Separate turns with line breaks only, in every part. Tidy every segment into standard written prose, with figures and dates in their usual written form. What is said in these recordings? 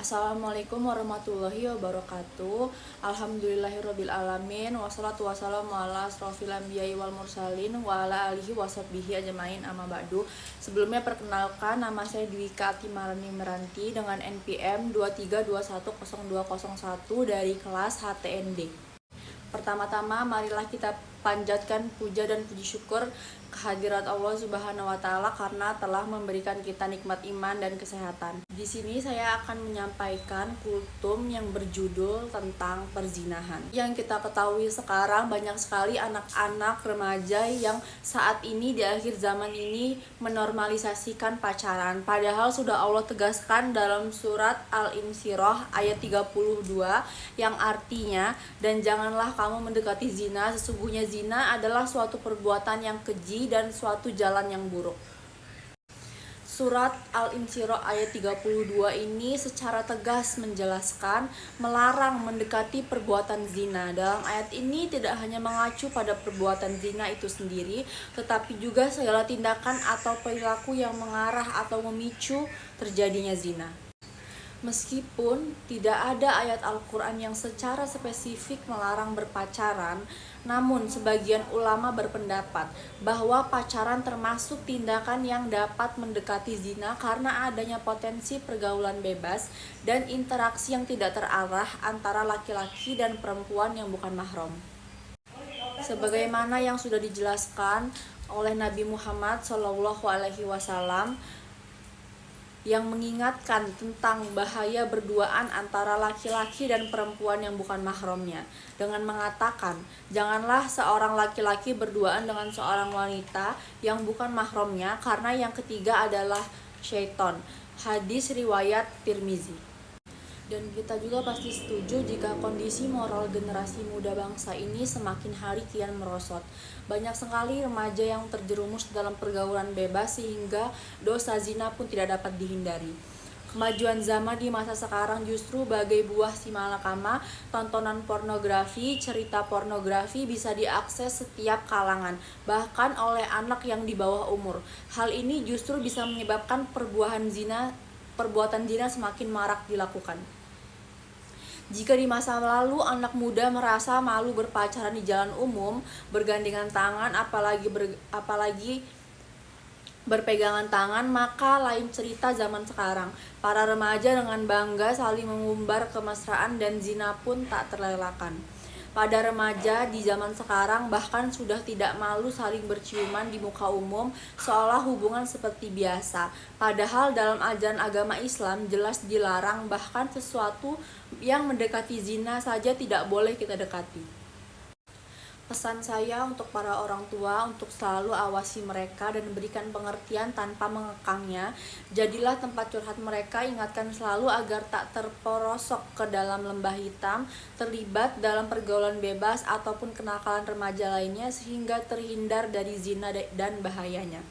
Assalamualaikum warahmatullahi wabarakatuh. Alhamdulillahirabbil alamin wassalatu wassalamu ala asrofil anbiya'i wal mursalin wa ala alihi washabbihi ajmain amma ba'du. Sebelumnya perkenalkan, nama saya Dwika Atimarani Meranti dengan NPM 232102001 dari kelas HTND. Pertama-tama marilah kita panjatkan puja dan puji syukur kehadirat Allah Subhanahu wa taala karena telah memberikan kita nikmat iman dan kesehatan. Di sini saya akan menyampaikan kultum yang berjudul tentang perzinahan. Yang kita ketahui sekarang banyak sekali anak-anak remaja yang saat ini di akhir zaman ini menormalisasikan pacaran. Padahal sudah Allah tegaskan dalam surat Al-Insyirah ayat 32 yang artinya, dan janganlah kamu mendekati zina, sesungguhnya zina adalah suatu perbuatan yang keji dan suatu jalan yang buruk. Surat Al-Insyirah ayat 32 ini secara tegas menjelaskan melarang mendekati perbuatan zina. Dalam ayat ini tidak hanya mengacu pada perbuatan zina itu sendiri, tetapi juga segala tindakan atau perilaku yang mengarah atau memicu terjadinya zina. Meskipun tidak ada ayat Al-Quran yang secara spesifik melarang berpacaran, namun sebagian ulama berpendapat bahwa pacaran termasuk tindakan yang dapat mendekati zina karena adanya potensi pergaulan bebas dan interaksi yang tidak terarah antara laki-laki dan perempuan yang bukan mahram. Sebagaimana yang sudah dijelaskan oleh Nabi Muhammad SAW yang mengingatkan tentang bahaya berduaan antara laki-laki dan perempuan yang bukan mahramnya dengan mengatakan, janganlah seorang laki-laki berduaan dengan seorang wanita yang bukan mahramnya karena yang ketiga adalah syaitan. Hadis riwayat Tirmizi. Dan kita juga pasti setuju jika kondisi moral generasi muda bangsa ini semakin hari kian merosot. Banyak sekali remaja yang terjerumus dalam pergaulan bebas sehingga dosa zina pun tidak dapat dihindari. Kemajuan zaman di masa sekarang justru bagai buah simalakama, tontonan pornografi, cerita pornografi bisa diakses setiap kalangan, bahkan oleh anak yang di bawah umur. Hal ini justru bisa menyebabkan perbuatan zina semakin marak dilakukan. Jika di masa lalu anak muda merasa malu berpacaran di jalan umum, bergandengan tangan, apalagi berpegangan tangan, maka lain cerita zaman sekarang. Para remaja dengan bangga saling mengumbar kemesraan dan zina pun tak terelakkan. Pada remaja di zaman sekarang bahkan sudah tidak malu saling berciuman di muka umum seolah hubungan seperti biasa. Padahal dalam ajaran agama Islam jelas dilarang, bahkan sesuatu yang mendekati zina saja tidak boleh kita dekati. Pesan saya untuk para orang tua untuk selalu awasi mereka dan berikan pengertian tanpa mengekangnya. Jadilah tempat curhat mereka, ingatkan selalu agar tak terperosok ke dalam lembah hitam, terlibat dalam pergaulan bebas ataupun kenakalan remaja lainnya sehingga terhindar dari zina dan bahayanya.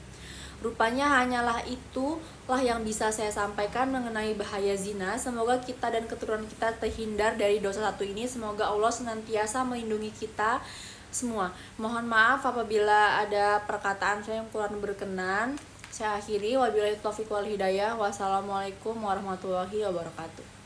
Rupanya hanyalah itulah yang bisa saya sampaikan mengenai bahaya zina. Semoga kita dan keturunan kita terhindar dari dosa satu ini. Semoga Allah senantiasa melindungi kita semua. Mohon maaf apabila ada perkataan saya yang kurang berkenan. Saya akhiri, wabillahi taufiq wal hidayah. Wassalamualaikum warahmatullahi wabarakatuh.